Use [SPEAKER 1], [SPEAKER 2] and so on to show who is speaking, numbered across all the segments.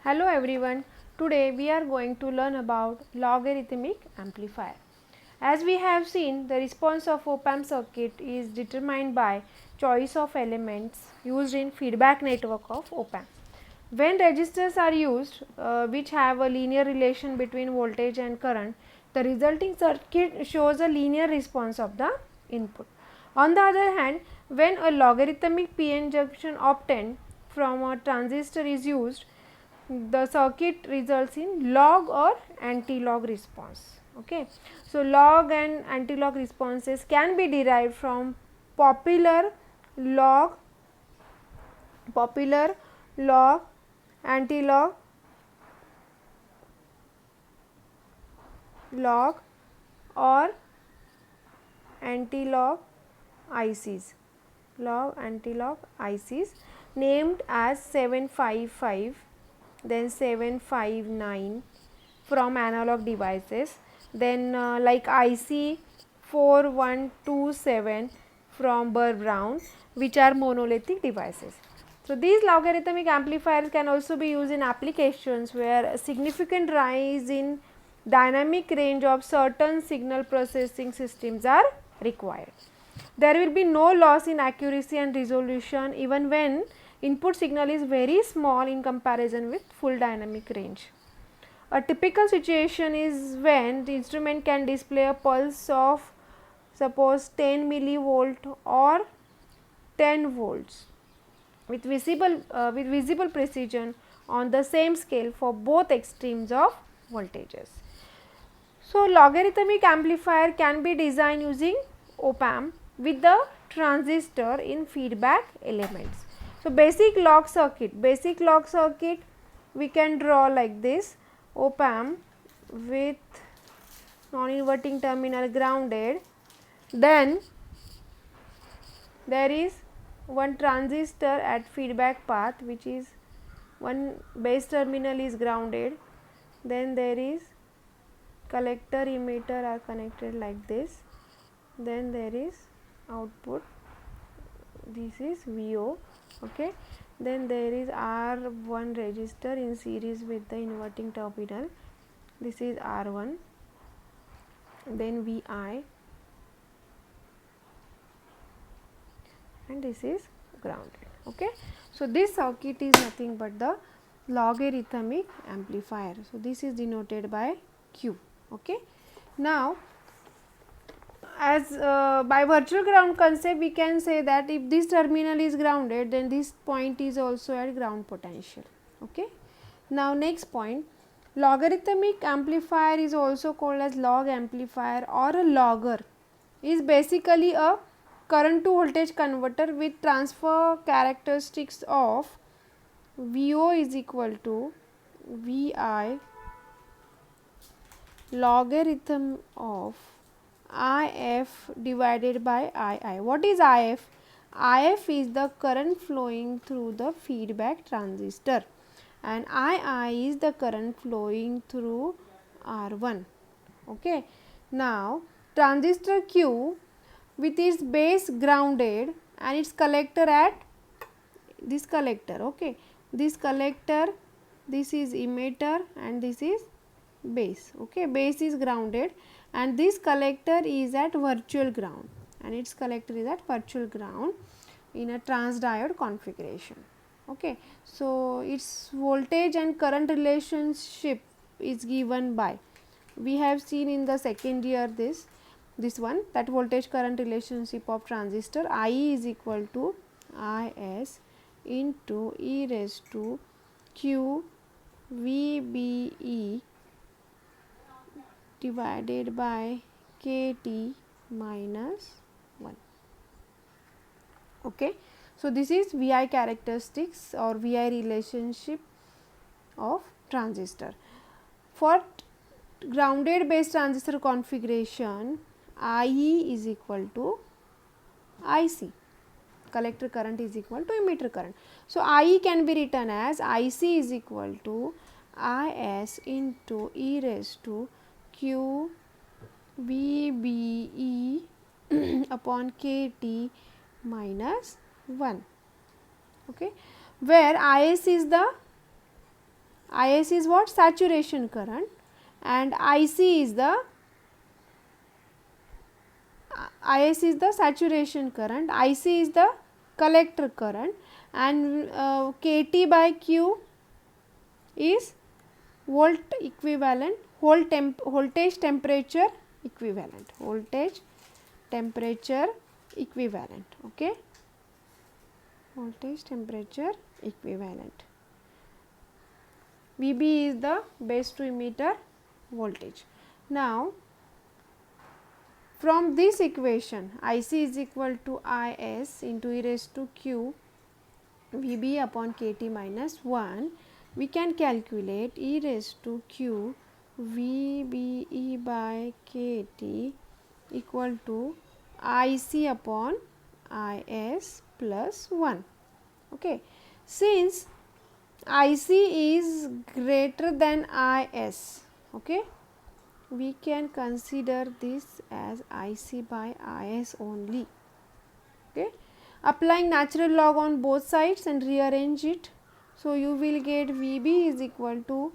[SPEAKER 1] Hello everyone, today we are going to learn about logarithmic amplifier. As we have seen, the response of op-amp circuit is determined by choice of elements used in feedback network of op-amp. When resistors are used which have a linear relation between voltage and current, the resulting circuit shows a linear response of the input. On the other hand, when a logarithmic PN junction obtained from a transistor is used, the circuit results in log or anti-log response. Okay. So, log and anti-log responses can be derived from popular log, anti-log, log or anti-log ICs, named as 755, then 759 from analog devices, then like IC 4127 from Burr-Brown, which are monolithic devices. So, these logarithmic amplifiers can also be used in applications where a significant rise in dynamic range of certain signal processing systems are required. There will be no loss in accuracy and resolution even when input signal is very small in comparison with full dynamic range. A typical situation is when the instrument can display a pulse of suppose 10 millivolt or 10 volts with visible precision on the same scale for both extremes of voltages. So, logarithmic amplifier can be designed using op-amp with the transistor in feedback elements. So, basic log circuit we can draw like this: op-amp with non-inverting terminal grounded, then there is one transistor at feedback path, which is one base terminal is grounded, then there is collector emitter are connected like this, then there is output, this is VO, okay. Then there is R1 resistor in series with the inverting terminal, this is R1, then VI, and this is grounded, okay. So, this circuit is nothing but the logarithmic amplifier. So, this is denoted by Q, okay. Now, as by virtual ground concept we can say that if this terminal is grounded, then this point is also at ground potential, okay. Now, next point, logarithmic amplifier is also called as log amplifier or a logger, is basically a current to voltage converter with transfer characteristics of VO is equal to VI logarithm of IF divided by II. What is IF? IF is the current flowing through the feedback transistor and II is the current flowing through R1. Okay. Now, transistor Q with its base grounded and its collector at this collector, okay. This collector, this is emitter and this is base, okay. Base is grounded and this collector is at virtual ground and its collector is at virtual ground in a transdiode configuration, okay. So, its voltage and current relationship is given by, we have seen in the second year this one, that voltage current relationship of transistor IE is equal to IS into e raised to q VBE divided by KT minus 1, okay. So, this is VI characteristics or VI relationship of transistor. For grounded base transistor configuration, IE is equal to IC, collector current is equal to emitter current. So, IE can be written as IC is equal to IS into e raised to q VBE upon KT minus 1, okay, where IS is the Is is what? Saturation current, and IC is the Is is the saturation current, IC is the collector current, and KT by Q is volt equivalent, voltage temperature equivalent, voltage temperature equivalent. Okay, voltage temperature equivalent. VB is the base to emitter voltage. Now, from this equation, IC is equal to Is into e raised to q VB upon KT minus 1, we can calculate e raised to q VBE by KT equal to IC upon Is plus 1. Okay. Since IC is greater than Is, okay, we can consider this as IC by Is only. Okay. Applying natural log on both sides and rearrange it. So, you will get VB is equal to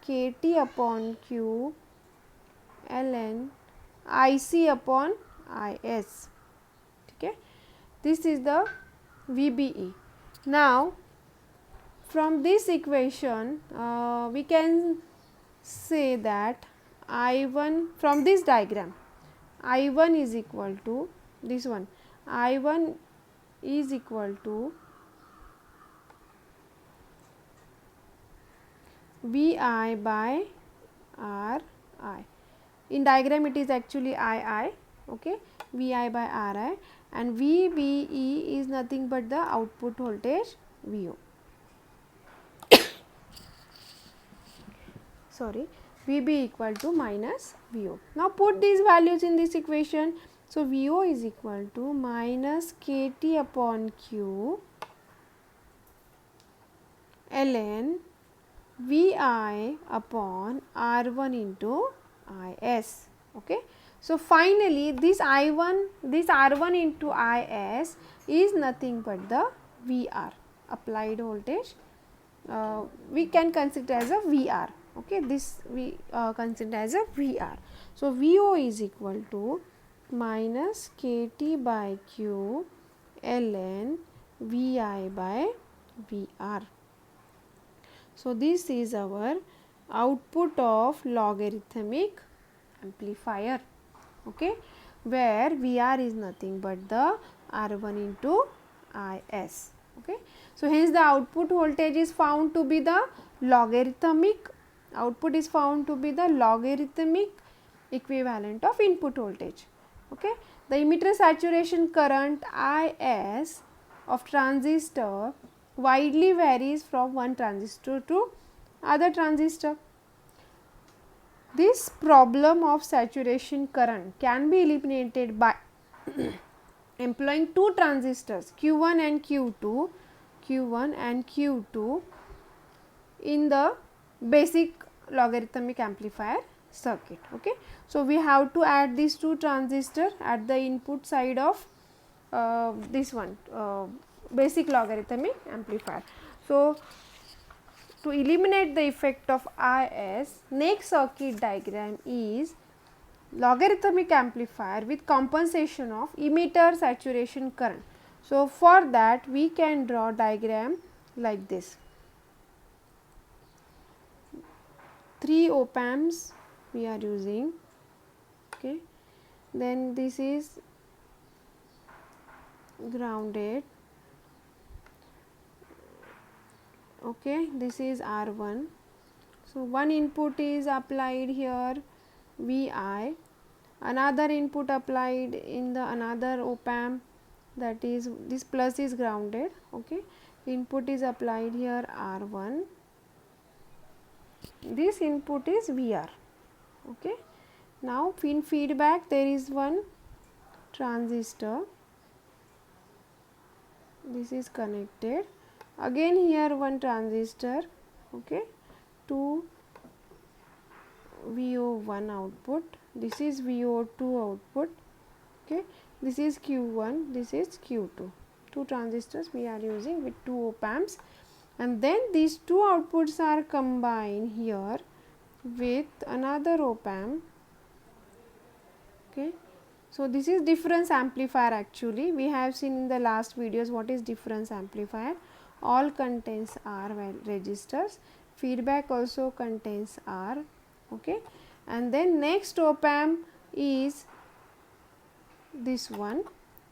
[SPEAKER 1] KT upon Q ln IC upon Is. Okay. This is the VBE. Now, from this equation, we can say that I1 from this diagram, I1 is equal to this one, I1 is equal to VI by RI. In diagram it is actually II, okay, VI by RI, and VBE is nothing but the output voltage VO. Sorry, VB equal to minus VO. Now, put these values in this equation. So, VO is equal to minus KT upon Q ln VI upon R1 into Is. Okay. So, finally, this I1, this R1 into Is is nothing but the VR, applied voltage. We can consider as a VR. Okay, this we consider as a VR. So, VO is equal to minus KT by Q ln VI by VR. So, this is our output of logarithmic amplifier, okay, where VR is nothing but the R1 into Is. Okay. So, hence the output voltage is found to be the logarithmic, output is found to be the logarithmic equivalent of input voltage. Okay. The emitter saturation current Is of transistor widely varies from one transistor to other transistor. This problem of saturation current can be eliminated by employing two transistors Q1 and Q2, Q1 and Q2 in the basic logarithmic amplifier circuit. Okay. So, we have to add these two transistors at the input side of this one basic logarithmic amplifier. So, to eliminate the effect of Is, next circuit diagram is logarithmic amplifier with compensation of emitter saturation current. So, for that we can draw diagram like this. 3 op amps we are using, okay. Then this is grounded, okay, this is R1. So, one input is applied here Vi, another input applied in the another op amp, that is this plus is grounded, okay. Input is applied here R1, this input is VR, okay. Now, in feedback there is one transistor, this is connected, again here one transistor, okay, to VO1 output, this is VO2 output, okay, this is Q1, this is Q2, two transistors we are using with 2 op amps. and then these two outputs are combined here with another op amp. Okay. So, this is difference amplifier actually. We have seen in the last videos what is difference amplifier. All contains R registers, feedback also contains R. Okay. And then next op amp is this one,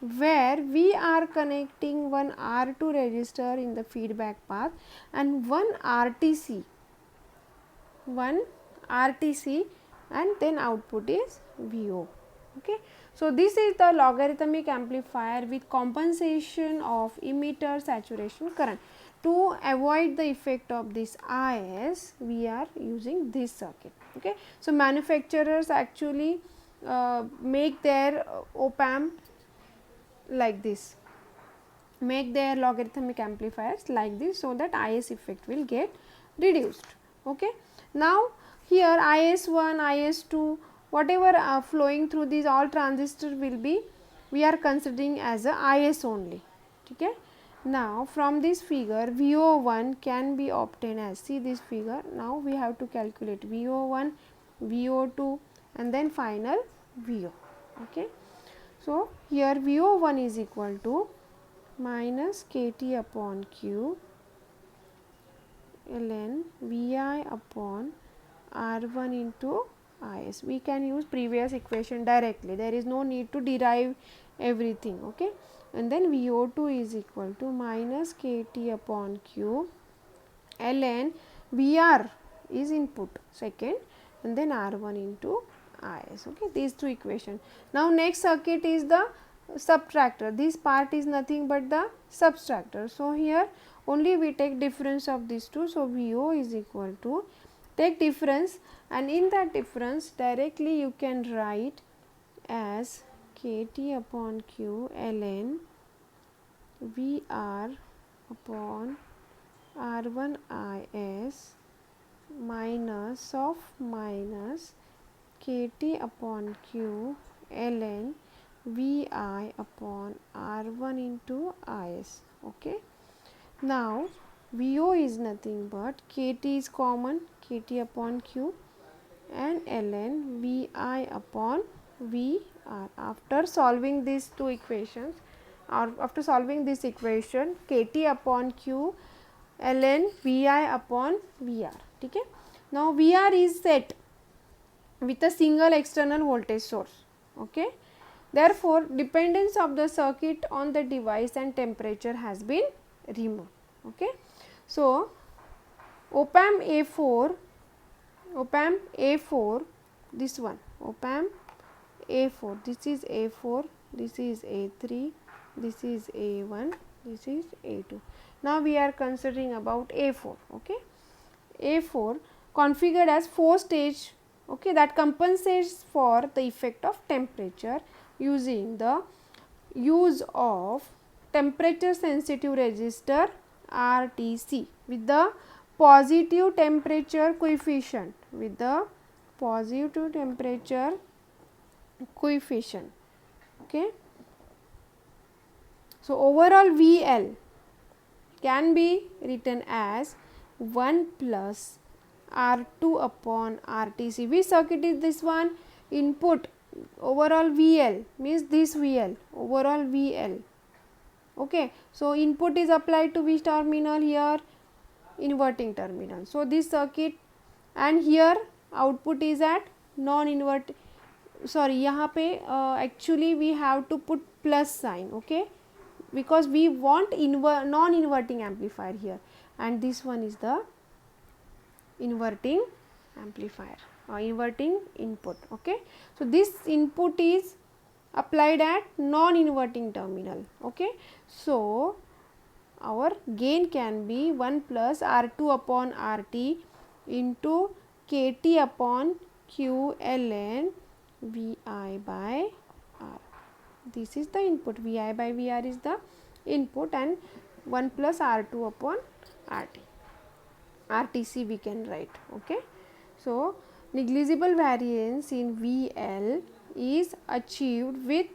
[SPEAKER 1] where we are connecting one R2 register in the feedback path and one RTC, and then output is VO. Okay. So, this is the logarithmic amplifier with compensation of emitter saturation current. To avoid the effect of this IS, we are using this circuit. Okay. So, manufacturers actually make their op amp like this, make their logarithmic amplifiers like this, so that IS effect will get reduced. Okay. Now, here IS1, IS2, whatever are flowing through these all transistors will be, we are considering as a IS only. Okay. Now, from this figure VO1 can be obtained as, see this figure, now we have to calculate VO1, VO2 and then final VO. Okay. So, here VO1 is equal to minus KT upon Q ln Vi upon R1 into Is. We can use previous equation directly, there is no need to derive everything. Okay. And then VO2 is equal to minus KT upon Q ln Vr is input second and then R1 into Is. Okay. These two equations. Now, next circuit is the subtractor, this part is nothing but the subtractor. So, here only we take difference of these two. So, VO is equal to, take difference, and in that difference directly you can write as KT upon Q ln Vr upon R1 Is minus of minus KT upon Q ln Vi upon R1 into Is. Okay. Now, VO is nothing but KT is common, KT upon Q and ln Vi upon Vr. After solving these two equations, or after solving this equation, KT upon Q ln Vi upon Vr. Okay. Now, Vr is set with a single external voltage source. Okay. Therefore, dependence of the circuit on the device and temperature has been removed. Okay. So, op amp A4, this one, op amp A4, this is A4, this is A3, this is A1, this is A2. Now, we are considering about A4. Okay. A4 configured as 4 stage, okay, that compensates for the effect of temperature using the use of temperature sensitive resistor RTC with the positive temperature coefficient, Okay. So, overall VL can be written as 1 plus R2 upon RTC. Which circuit is this one? Input, overall VL means this VL, overall VL. Okay. So, input is applied to which terminal here? Inverting terminal. So, this circuit, and here output is at non-inverting, sorry, यहाँ पे actually we have to put plus sign. Okay. Because we want non-inverting amplifier here, and this one is the inverting amplifier or inverting input. Okay. So, this input is applied at non-inverting terminal. Okay. So, our gain can be 1 plus R2 upon RT into KT upon Q ln Vi by R. This is the input, Vi by Vr is the input, and 1 plus R2 upon RT. RTC we can write. Okay. So, negligible variance in VL is achieved with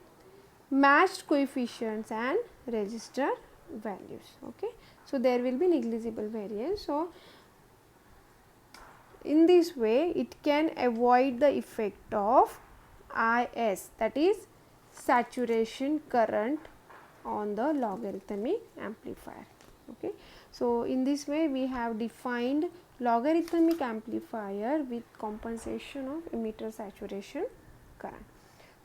[SPEAKER 1] matched coefficients and resistor values. Okay. So there will be negligible variance. So in this way it can avoid the effect of IS, that is saturation current, on the logarithmic amplifier. Okay. So in this way we have defined logarithmic amplifier with compensation of emitter saturation current.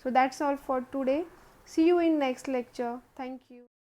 [SPEAKER 1] So that's all for today. See you in next lecture. Thank you.